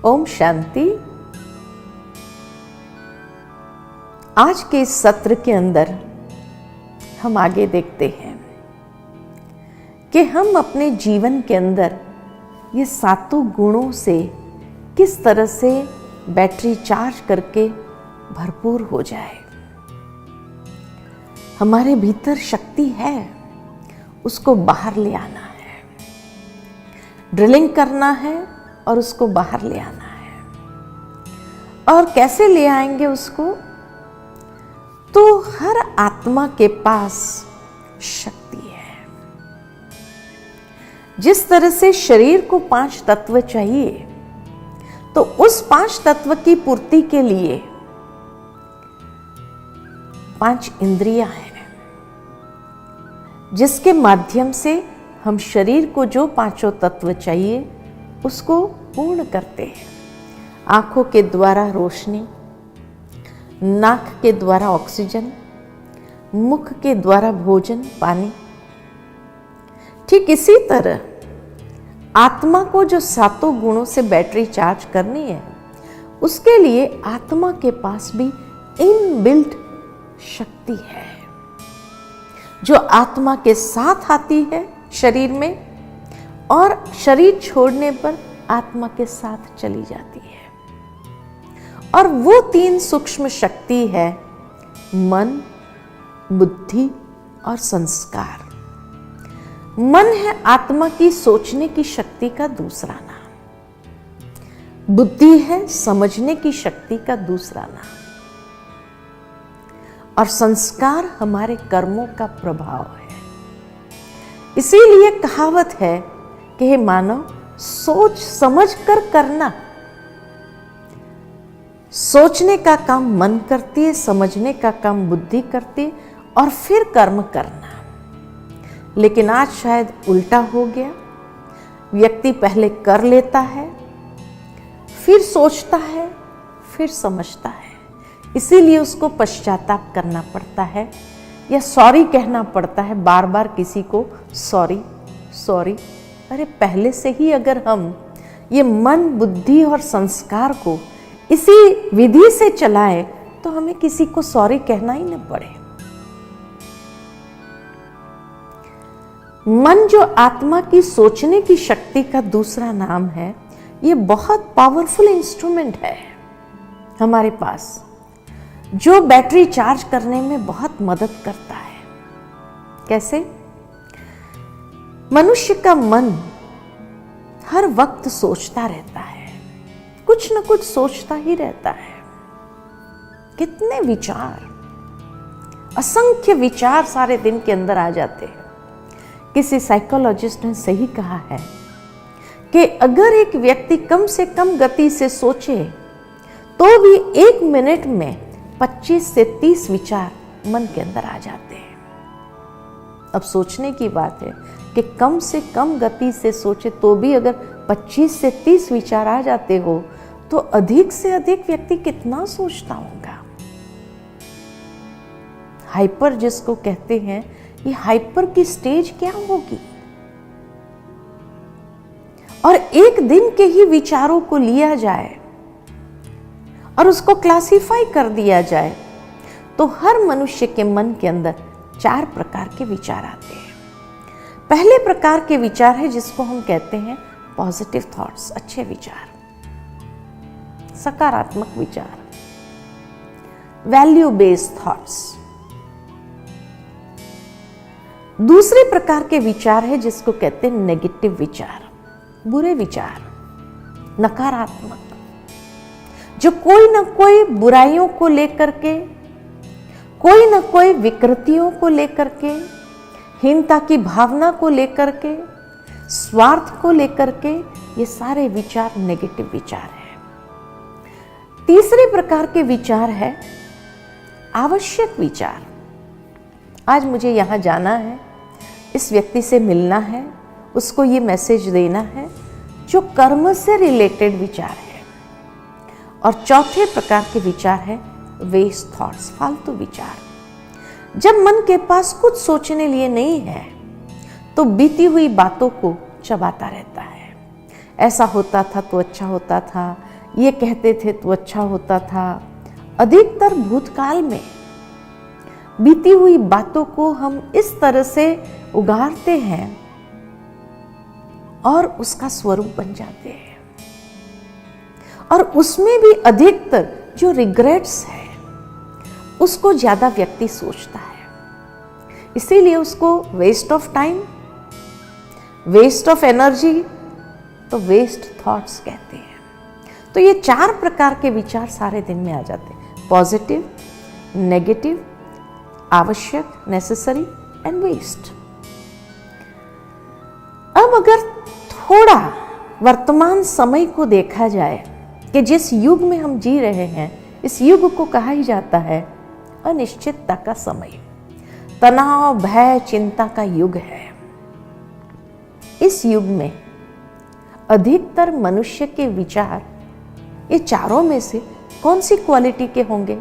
ओम शांति। आज के इस सत्र के अंदर हम आगे देखते हैं कि हम अपने जीवन के अंदर ये सातों गुणों से किस तरह से बैटरी चार्ज करके भरपूर हो जाए। हमारे भीतर शक्ति है, उसको बाहर ले आना है, ड्रिलिंग करना है और उसको बाहर ले आना है। और कैसे ले आएंगे उसको? तो हर आत्मा के पास शक्ति है। जिस तरह से शरीर को 5 तत्व चाहिए, तो उस 5 तत्व की पूर्ति के लिए 5 इंद्रियां हैं, जिसके माध्यम से हम शरीर को जो 5 तत्व चाहिए उसको पूर्ण करते हैं। आंखों के द्वारा रोशनी, नाक के द्वारा ऑक्सीजन, मुख के द्वारा भोजन पानी। ठीक इसी तरह आत्मा को जो सातों गुणों से बैटरी चार्ज करनी है, उसके लिए आत्मा के पास भी इनबिल्ट शक्ति है, जो आत्मा के साथ आती है शरीर में और शरीर छोड़ने पर आत्मा के साथ चली जाती है। और वो 3 सूक्ष्म शक्ति है मन, बुद्धि और संस्कार। मन है आत्मा की सोचने की शक्ति का दूसरा नाम, बुद्धि है समझने की शक्ति का दूसरा नाम, और संस्कार हमारे कर्मों का प्रभाव है। इसीलिए कहावत है कि हे मानव, सोच समझ कर करना। सोचने का काम मन करती है, समझने का काम बुद्धि करती है, और फिर कर्म करना। लेकिन आज शायद उल्टा हो गया। व्यक्ति पहले कर लेता है, फिर सोचता है, फिर समझता है। इसीलिए उसको पश्चाताप करना पड़ता है या सॉरी कहना पड़ता है बार बार किसी को, सॉरी सॉरी। अरे पहले से ही अगर हम ये मन, बुद्धि और संस्कार को इसी विधि से चलाएं, तो हमें किसी को सॉरी कहना ही न पड़े। मन जो आत्मा की सोचने की शक्ति का दूसरा नाम है, ये बहुत पावरफुल इंस्ट्रूमेंट है हमारे पास, जो बैटरी चार्ज करने में बहुत मदद करता है। कैसे? मनुष्य का मन हर वक्त सोचता रहता है, कुछ न कुछ सोचता ही रहता है। कितने विचार, असंख्य विचार सारे दिन के अंदर आ जाते हैं। किसी साइकोलॉजिस्ट ने सही कहा है कि अगर एक व्यक्ति कम से कम गति से सोचे, तो भी 1 मिनट में 25 से 30 विचार मन के अंदर आ जाते हैं। अब सोचने की बात है कि कम से कम गति से सोचे तो भी अगर 25 से 30 विचार आ जाते हो, तो अधिक से अधिक व्यक्ति कितना सोचता होगा। हाइपर जिसको कहते हैं, ये हाइपर की स्टेज क्या होगी? और एक दिन के ही विचारों को लिया जाए और उसको क्लासिफाई कर दिया जाए, तो हर मनुष्य के मन के अंदर 4 प्रकार के विचार आते हैं। पहले प्रकार के विचार है जिसको हम कहते हैं पॉजिटिव थॉट्स, अच्छे विचार, सकारात्मक विचार, वैल्यू बेस्ड थॉट्स। दूसरे प्रकार के विचार है जिसको कहते हैं नेगेटिव विचार, बुरे विचार, नकारात्मक, जो कोई ना कोई बुराइयों को लेकर के, कोई ना कोई विकृतियों को लेकर के, हीनता की भावना को लेकर के, स्वार्थ को लेकर के, ये सारे विचार नेगेटिव विचार है। तीसरे प्रकार के विचार है आवश्यक विचार। आज मुझे यहां जाना है, इस व्यक्ति से मिलना है, उसको ये मैसेज देना है, जो कर्म से रिलेटेड विचार है। और चौथे प्रकार के विचार है वेस्ट थॉट्स, फालतू विचार। जब मन के पास कुछ सोचने लिए नहीं है, तो बीती हुई बातों को चबाता रहता है। ऐसा होता था तो अच्छा होता था, ये कहते थे तो अच्छा होता था। अधिकतर भूतकाल में बीती हुई बातों को हम इस तरह से उगारते हैं और उसका स्वरूप बन जाते हैं। और उसमें भी अधिकतर जो रिग्रेट्स है उसको ज्यादा व्यक्ति सोचता है, इसीलिए उसको waste of time, waste of energy, तो वेस्ट थॉट्स कहते हैं। तो ये 4 प्रकार के विचार सारे दिन में आ जाते हैं, पॉजिटिव, नेगेटिव, आवश्यक, नेसेसरी एंड वेस्ट। अब अगर थोड़ा वर्तमान समय को देखा जाए कि जिस युग में हम जी रहे हैं, इस युग को कहा ही जाता है अनिश्चितता का समय, तनाव, भय, चिंता का युग है। इस युग में अधिकतर मनुष्य के विचार ये चारों में से कौन सी क्वालिटी के होंगे?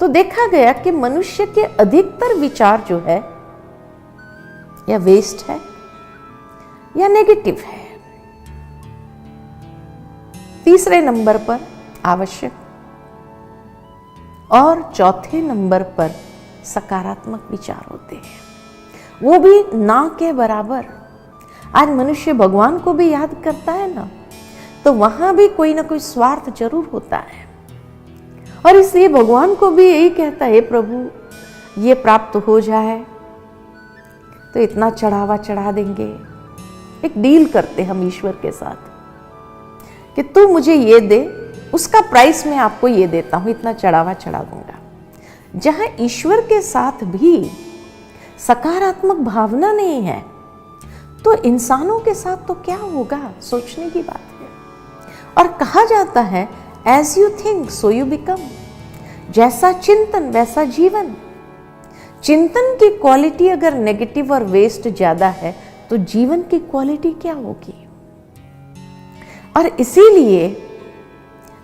तो देखा गया कि मनुष्य के अधिकतर विचार जो है या वेस्ट है या नेगेटिव है। तीसरे नंबर पर आवश्यक और चौथे नंबर पर सकारात्मक विचार होते हैं, वो भी ना के बराबर। आज मनुष्य भगवान को भी याद करता है ना, तो वहां भी कोई ना कोई स्वार्थ जरूर होता है, और इसलिए भगवान को भी यही कहता है, प्रभु ये प्राप्त हो जाए तो इतना चढ़ावा चढ़ा देंगे। एक डील करते हम ईश्वर के साथ कि तू मुझे ये दे, उसका प्राइस मैं आपको ये देता हूं, इतना चढ़ावा चढ़ा दूंगा। जहां ईश्वर के साथ भी सकारात्मक भावना नहीं है, तो इंसानों के साथ तो क्या होगा, सोचने की बात है। और कहा जाता है as you think so you become, जैसा चिंतन वैसा जीवन। चिंतन की क्वालिटी अगर नेगेटिव और वेस्ट ज्यादा है तो जीवन की क्वालिटी क्या होगी? और इसीलिए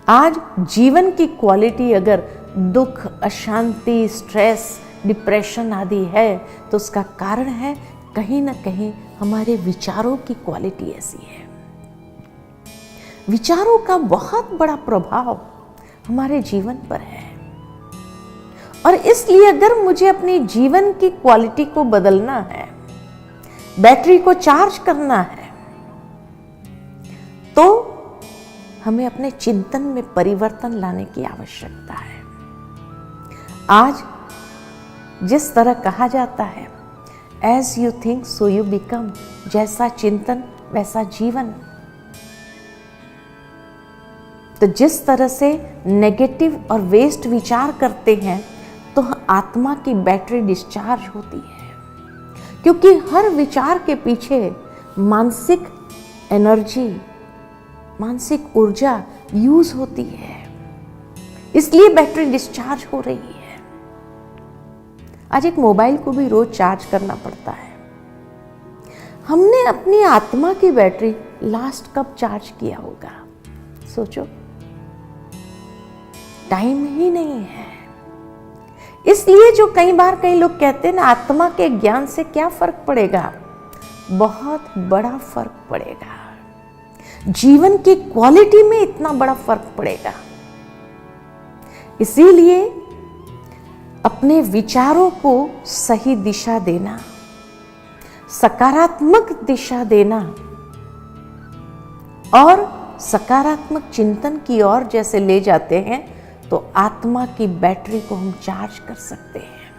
आज जीवन की क्वालिटी अगर दुख, अशांति, स्ट्रेस, डिप्रेशन आदि है तो उसका कारण है कहीं ना कहीं हमारे विचारों की क्वालिटी ऐसी है। विचारों का बहुत बड़ा प्रभाव हमारे जीवन पर है, और इसलिए अगर मुझे अपनी जीवन की क्वालिटी को बदलना है, बैटरी को चार्ज करना है, तो हमें अपने चिंतन में परिवर्तन लाने की आवश्यकता है। आज जिस तरह कहा जाता है as you think so you become, जैसा चिंतन वैसा जीवन, तो जिस तरह से नेगेटिव और वेस्ट विचार करते हैं तो आत्मा की बैटरी डिस्चार्ज होती है, क्योंकि हर विचार के पीछे मानसिक एनर्जी, मानसिक ऊर्जा यूज होती है, इसलिए बैटरी डिस्चार्ज हो रही है। आज एक मोबाइल को भी रोज चार्ज करना पड़ता है। हमने अपनी आत्मा की बैटरी लास्ट कब चार्ज किया होगा? सोचो, टाइम ही नहीं है। इसलिए जो कई बार कई लोग कहते हैं ना, आत्मा के ज्ञान से क्या फर्क पड़ेगा? बहुत बड़ा फर्क पड़ेगा। जीवन की क्वालिटी में इतना बड़ा फर्क पड़ेगा। इसीलिए अपने विचारों को सही दिशा देना, सकारात्मक दिशा देना और सकारात्मक चिंतन की ओर जैसे ले जाते हैं तो आत्मा की बैटरी को हम चार्ज कर सकते हैं।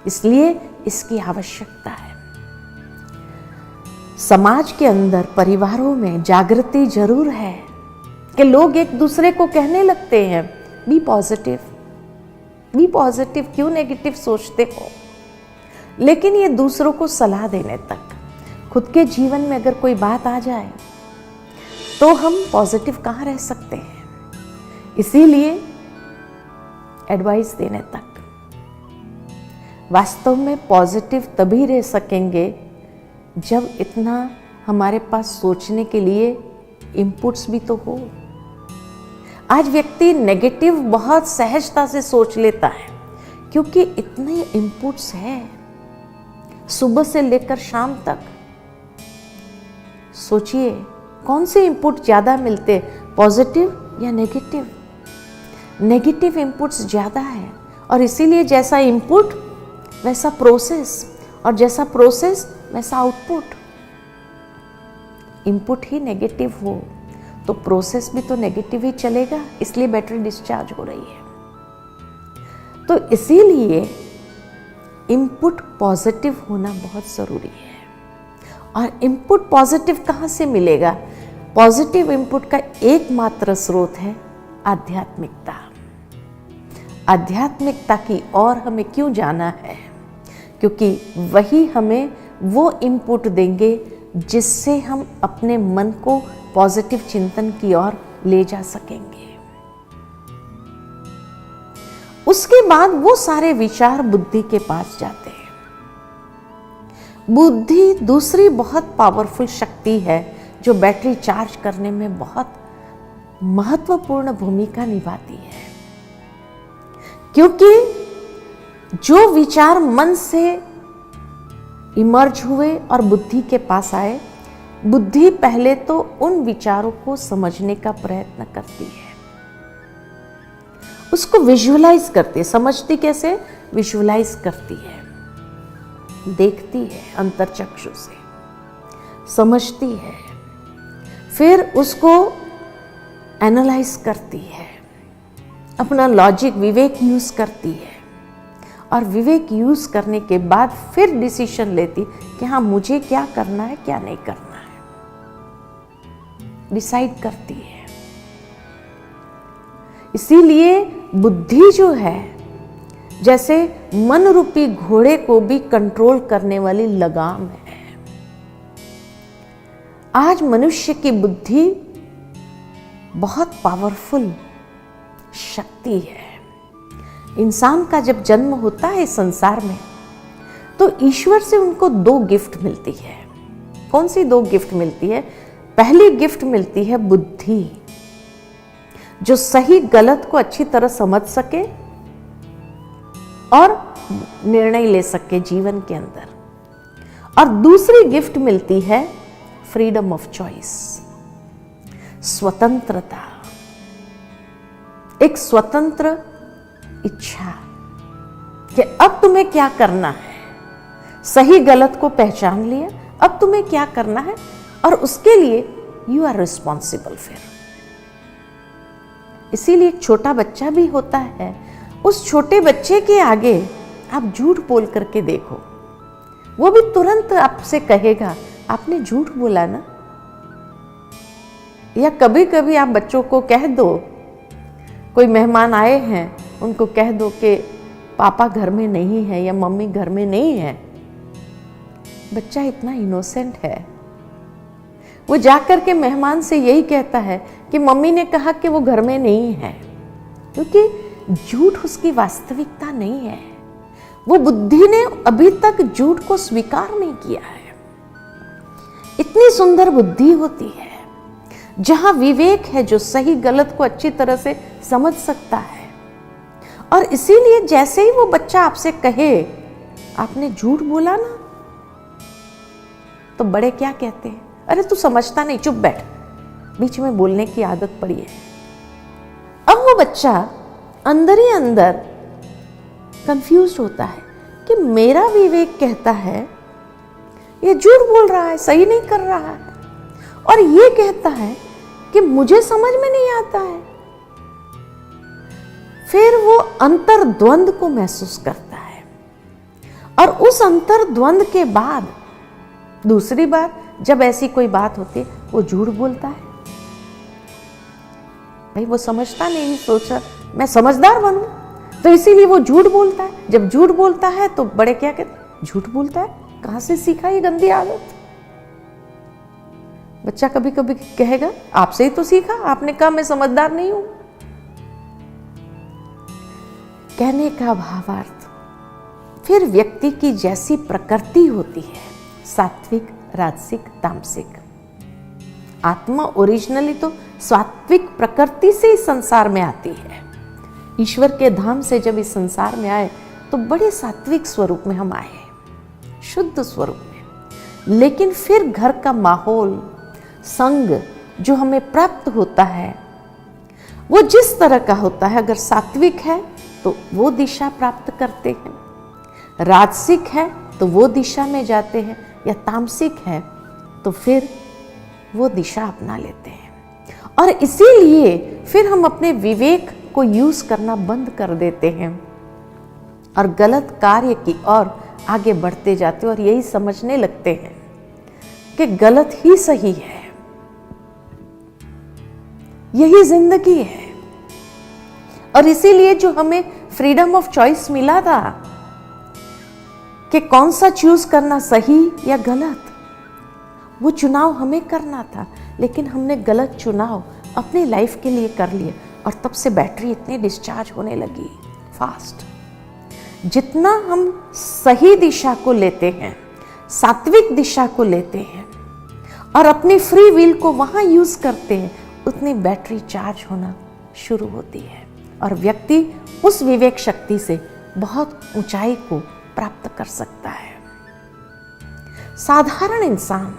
इसलिए इसकी आवश्यकता है। समाज के अंदर, परिवारों में जागृति जरूर है कि लोग एक दूसरे को कहने लगते हैं बी पॉजिटिव, बी पॉजिटिव, क्यों नेगेटिव सोचते हो? लेकिन ये दूसरों को सलाह देने तक, खुद के जीवन में अगर कोई बात आ जाए तो हम पॉजिटिव कहाँ रह सकते हैं? इसीलिए एडवाइस देने तक। वास्तव में पॉजिटिव तभी रह सकेंगे जब इतना हमारे पास सोचने के लिए इनपुट्स भी तो हो। आज व्यक्ति नेगेटिव बहुत सहजता से सोच लेता है क्योंकि इतने इनपुट्स हैं सुबह से लेकर शाम तक। सोचिए कौन से इनपुट ज़्यादा मिलते, पॉजिटिव या नेगेटिव? नेगेटिव इनपुट्स ज़्यादा है, और इसीलिए जैसा इनपुट वैसा प्रोसेस, और जैसा प्रोसेस वैसा आउटपुट। इनपुट ही नेगेटिव हो तो प्रोसेस भी तो नेगेटिव ही चलेगा, इसलिए बैटरी डिस्चार्ज हो रही है। तो इसीलिए इनपुट पॉजिटिव होना बहुत ज़रूरी है। और इनपुट पॉजिटिव कहाँ से मिलेगा? पॉजिटिव इनपुट का एकमात्र स्रोत है आध्यात्मिकता। आध्यात्मिकता की ओर हमें क्यों जाना है? क्योंकि वही हमें वो इनपुट देंगे जिससे हम अपने मन को पॉजिटिव चिंतन की ओर ले जा सकेंगे। उसके बाद वो सारे विचार बुद्धि के पास जाते हैं। बुद्धि दूसरी बहुत पावरफुल शक्ति है जो बैटरी चार्ज करने में बहुत महत्वपूर्ण भूमिका निभाती है। क्योंकि जो विचार मन से इमर्ज हुए और बुद्धि के पास आए, बुद्धि पहले तो उन विचारों को समझने का प्रयत्न करती है, उसको विजुअलाइज करती है। समझती कैसे? विजुअलाइज करती है, देखती है अंतर्चक्षु से, समझती है, फिर उसको एनालाइज करती है, अपना लॉजिक विवेक यूज करती है, और विवेक यूज करने के बाद फिर डिसीजन लेती कि हाँ मुझे क्या करना है क्या नहीं करना है, डिसाइड करती है। इसीलिए बुद्धि जो है जैसे मन रूपी घोड़े को भी कंट्रोल करने वाली लगाम है। आज मनुष्य की बुद्धि बहुत पावरफुल शक्ति है। इंसान का जब जन्म होता है इस संसार में तो ईश्वर से उनको 2 गिफ्ट मिलती है। कौन सी 2 गिफ्ट मिलती है? पहली गिफ्ट मिलती है बुद्धि, जो सही गलत को अच्छी तरह समझ सके और निर्णय ले सके जीवन के अंदर। और दूसरी गिफ्ट मिलती है फ्रीडम ऑफ चॉइस, स्वतंत्रता, एक स्वतंत्र इच्छा कि अब तुम्हें क्या करना है। सही गलत को पहचान लिया, अब तुम्हें क्या करना है, और उसके लिए यू आर रिस्पॉन्सिबल। फिर इसीलिए एक छोटा बच्चा भी होता है, उस छोटे बच्चे के आगे आप झूठ बोल करके देखो, वो भी तुरंत आपसे कहेगा आपने झूठ बोला ना। या कभी कभी आप बच्चों को कह दो, कोई मेहमान आए हैं उनको कह दो कि पापा घर में नहीं है या मम्मी घर में नहीं है। बच्चा इतना इनोसेंट है, वो जाकर के मेहमान से यही कहता है कि मम्मी ने कहा कि वो घर में नहीं है, क्योंकि झूठ उसकी वास्तविकता नहीं है। वो बुद्धि ने अभी तक झूठ को स्वीकार नहीं किया है। इतनी सुंदर बुद्धि होती है जहां विवेक है, जो सही गलत को अच्छी तरह से समझ सकता है। और इसीलिए जैसे ही वो बच्चा आपसे कहे आपने झूठ बोला ना, तो बड़े क्या कहते हैं, अरे तू समझता नहीं, चुप बैठ। बीच में बोलने की आदत पड़ी है। अब वो बच्चा अंदर ही अंदर कंफ्यूज होता है कि मेरा विवेक कहता है ये झूठ बोल रहा है, सही नहीं कर रहा है, और ये कहता है कि मुझे समझ में नहीं आता है। फिर वो अंतर्द्वंद को महसूस करता है, और उस अंतर्द्वंद के बाद दूसरी बार जब ऐसी कोई बात होती है वो झूठ बोलता है। भाई वो समझता नहीं, सोचा मैं समझदार बनूं, तो इसीलिए वो झूठ बोलता है। जब झूठ बोलता है तो बड़े क्या कहते, झूठ बोलता है, कहां से सीखा ये गंदी आदत। बच्चा कभी कभी कहेगा आपसे ही तो सीखा, आपने कहा मैं समझदार नहीं हूं। कहने का भावार्थ, फिर व्यक्ति की जैसी प्रकृति होती है, सात्विक, राजसिक, तामसिक। आत्मा ओरिजिनली तो सात्विक प्रकृति से इस संसार में आती है। ईश्वर के धाम से जब इस संसार में आए तो बड़े सात्विक स्वरूप में हम आए, शुद्ध स्वरूप में। लेकिन फिर घर का माहौल, संग, जो हमें प्राप्त होता है वो जिस तरह का होता है, अगर सात्विक है तो वो दिशा प्राप्त करते हैं, राजसिक है तो वो दिशा में जाते हैं, या तामसिक है तो फिर वो दिशा अपना लेते हैं। और इसीलिए फिर हम अपने विवेक को यूज करना बंद कर देते हैं और गलत कार्य की ओर आगे बढ़ते जाते हैं और यही समझने लगते हैं कि गलत ही सही है, यही जिंदगी है। और इसीलिए जो हमें फ्रीडम ऑफ चॉइस मिला था कि कौन सा चूज करना, सही या गलत, वो चुनाव हमें करना था, लेकिन हमने गलत चुनाव अपनी लाइफ के लिए कर लिए और तब से बैटरी इतनी डिस्चार्ज होने लगी फास्ट। जितना हम सही दिशा को लेते हैं, सात्विक दिशा को लेते हैं और अपनी फ्री विल को वहां यूज करते हैं, उतनी बैटरी चार्ज होना शुरू होती है और व्यक्ति उस विवेक शक्ति से बहुत ऊंचाई को प्राप्त कर सकता है। साधारण इंसान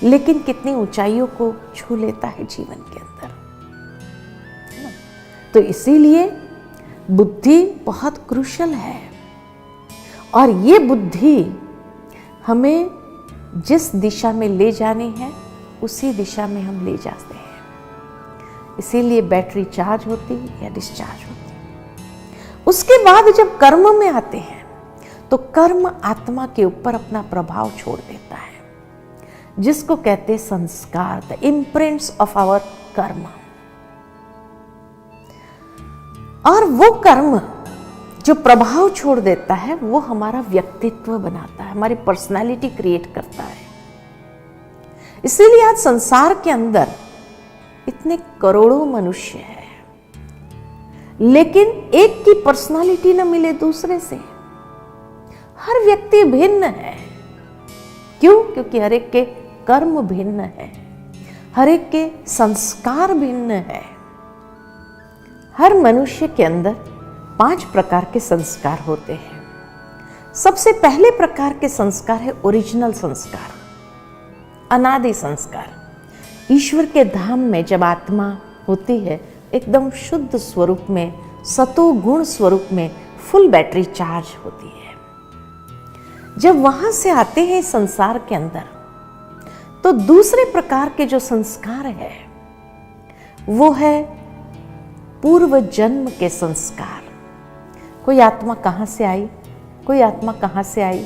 लेकिन कितनी ऊंचाइयों को छू लेता है जीवन के अंदर। तो इसीलिए बुद्धि बहुत क्रूशल है और ये बुद्धि हमें जिस दिशा में ले जानी है उसी दिशा में हम ले जाते हैं। इसीलिए बैटरी चार्ज होती या डिस्चार्ज होती। उसके बाद जब कर्म में आते हैं तो कर्म आत्मा के ऊपर अपना प्रभाव छोड़ देता है, जिसको कहते हैं संस्कार, द इम्प्रिंट्स ऑफ आवर कर्म। और वो कर्म जो प्रभाव छोड़ देता है वो हमारा व्यक्तित्व बनाता है, हमारी पर्सनालिटी क्रिएट करता है। इसीलिए आज संसार के अंदर इतने करोड़ों मनुष्य हैं, लेकिन एक की पर्सनालिटी न मिले दूसरे से। हर व्यक्ति भिन्न है। क्यों? क्योंकि हर एक के कर्म भिन्न है, हर एक के संस्कार भिन्न है। हर मनुष्य के अंदर 5 प्रकार के संस्कार होते हैं। सबसे पहले प्रकार के संस्कार है ओरिजिनल संस्कार, अनादि संस्कार। ईश्वर के धाम में जब आत्मा होती है एकदम शुद्ध स्वरूप में, सतो गुण स्वरूप में फुल बैटरी चार्ज होती है। जब वहां से आते हैं संसार के अंदर तो दूसरे प्रकार के जो संस्कार है वो है पूर्व जन्म के संस्कार। कोई आत्मा कहां से आई, कोई आत्मा कहां से आई,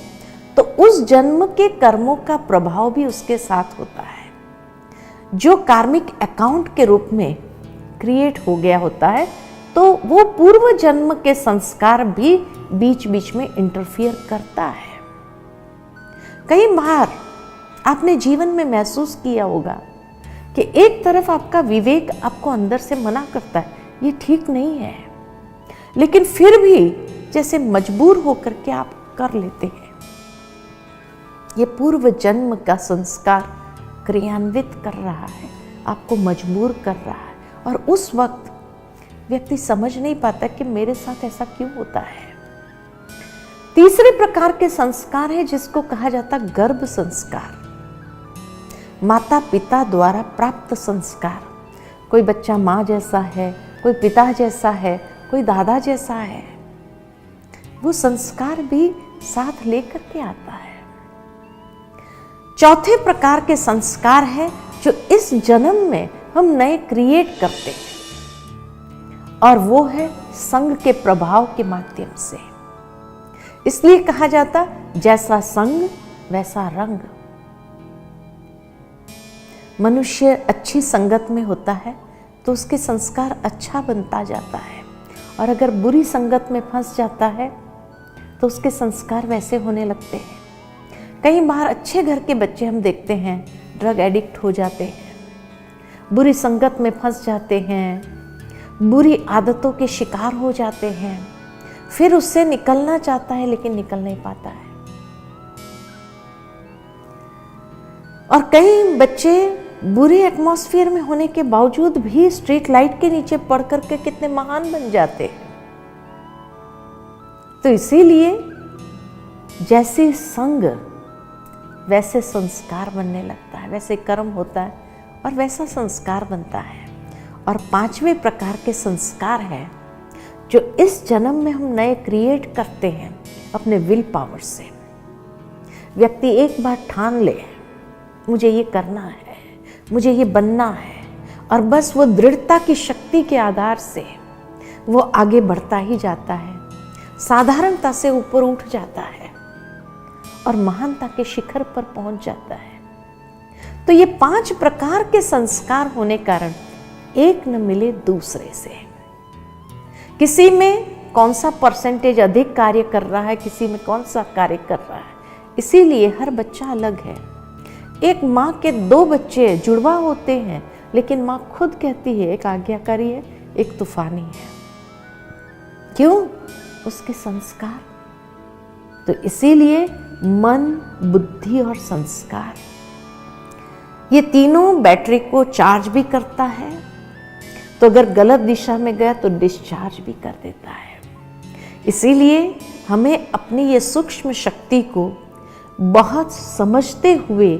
तो उस जन्म के कर्मों का प्रभाव भी उसके साथ होता है, जो कार्मिक अकाउंट के रूप में क्रिएट हो गया होता है। तो वो पूर्व जन्म के संस्कार भी बीच बीच में इंटरफियर करता है। कई बार आपने जीवन में महसूस किया होगा कि एक तरफ आपका विवेक आपको अंदर से मना करता है, ये ठीक नहीं है, लेकिन फिर भी जैसे मजबूर होकर के आप कर लेते हैं। ये पूर्व जन्म का संस्कार क्रियान्वित कर रहा है, आपको मजबूर कर रहा है, और उस वक्त व्यक्ति समझ नहीं पाता कि मेरे साथ ऐसा क्यों होता है। तीसरे प्रकार के संस्कार है जिसको कहा जाता गर्भ संस्कार, माता पिता द्वारा प्राप्त संस्कार। कोई बच्चा माँ जैसा है, कोई पिता जैसा है, कोई दादा जैसा है, वो संस्कार भी साथ लेकर के आता है। चौथे प्रकार के संस्कार है जो इस जन्म में हम नए क्रिएट करते हैं, और वो है संग के प्रभाव के माध्यम से। इसलिए कहा जाता जैसा संग वैसा रंग। मनुष्य अच्छी संगत में होता है तो उसके संस्कार अच्छा बनता जाता है, और अगर बुरी संगत में फंस जाता है तो उसके संस्कार वैसे होने लगते हैं। कई बार अच्छे घर के बच्चे हम देखते हैं ड्रग एडिक्ट हो जाते हैं, बुरी संगत में फंस जाते हैं, बुरी आदतों के शिकार हो जाते हैं, फिर उससे निकलना चाहता है लेकिन निकल नहीं पाता है। और कई बच्चे बुरे एटमॉस्फेयर में होने के बावजूद भी स्ट्रीट लाइट के नीचे पढ़ करके कितने महान बन जाते हैं। तो इसीलिए जैसे संग वैसे संस्कार बनने लगता है, वैसे कर्म होता है और वैसा संस्कार बनता है। और 5वें प्रकार के संस्कार है जो इस जन्म में हम नए क्रिएट करते हैं अपने विल पावर से। व्यक्ति एक बार ठान ले मुझे ये करना है, मुझे ये बनना है, और बस वो दृढ़ता की शक्ति के आधार से वो आगे बढ़ता ही जाता है, साधारणता से ऊपर उठ जाता है और महानता के शिखर पर पहुंच जाता है। तो ये 5 प्रकार के संस्कार होने कारण एक न मिले दूसरे से। किसी में कौन सा परसेंटेज अधिक कार्य कर रहा है, किसी में कौन सा कार्य कर रहा है, इसीलिए हर बच्चा अलग है। एक माँ के 2 बच्चे जुड़वा होते हैं, लेकिन माँ खुद कहती है एक आज्ञाकारी है, एक तूफानी है। क्यों? उसके संस्कार। तो इसीलिए मन, बुद्धि और संस्कार, ये तीनों बैटरी को चार्ज भी करता है, तो अगर गलत दिशा में गया तो डिस्चार्ज भी कर देता है। इसीलिए हमें अपनी ये सूक्ष्म शक्ति को बहुत समझते हुए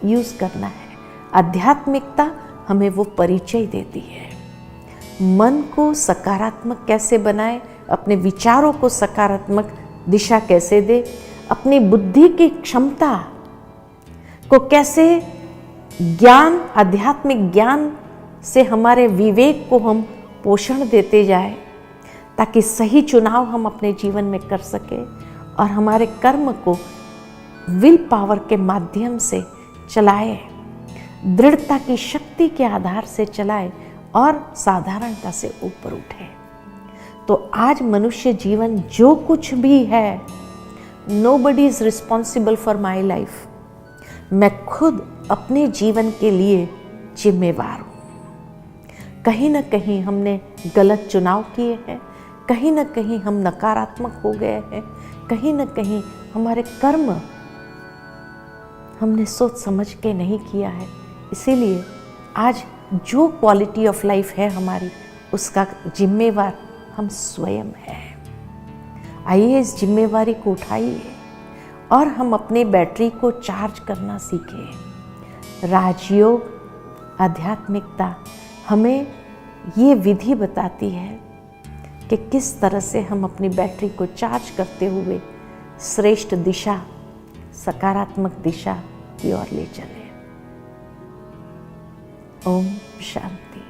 यूज करना है। आध्यात्मिकता हमें वो परिचय देती है। मन को सकारात्मक कैसे बनाए, अपने विचारों को सकारात्मक दिशा कैसे दे, अपनी बुद्धि की क्षमता को कैसे ज्ञान, आध्यात्मिक ज्ञान से हमारे विवेक को हम पोषण देते जाए, ताकि सही चुनाव हम अपने जीवन में कर सके और हमारे कर्म को विल पावर के माध्यम से चलाए, दृढ़ता की शक्ति के आधार से चलाए और साधारणता से ऊपर उठे। तो आज मनुष्य जीवन जो कुछ भी है, nobody is responsible for my life. मैं खुद अपने जीवन के लिए जिम्मेवार हूँ। कहीं ना कहीं हमने गलत चुनाव किए हैं, कहीं ना कहीं हम नकारात्मक हो गए हैं, कहीं ना कहीं हमारे कर्म हमने सोच समझ के नहीं किया है। इसीलिए आज जो क्वालिटी ऑफ लाइफ है हमारी, उसका जिम्मेवार हम स्वयं हैं। आइए इस जिम्मेवारी को उठाइए और हम अपने बैटरी को चार्ज करना सीखें। राजयोग, आध्यात्मिकता हमें ये विधि बताती है कि किस तरह से हम अपनी बैटरी को चार्ज करते हुए श्रेष्ठ दिशा, सकारात्मक दिशा की ओर ले चलें। ओम शांति।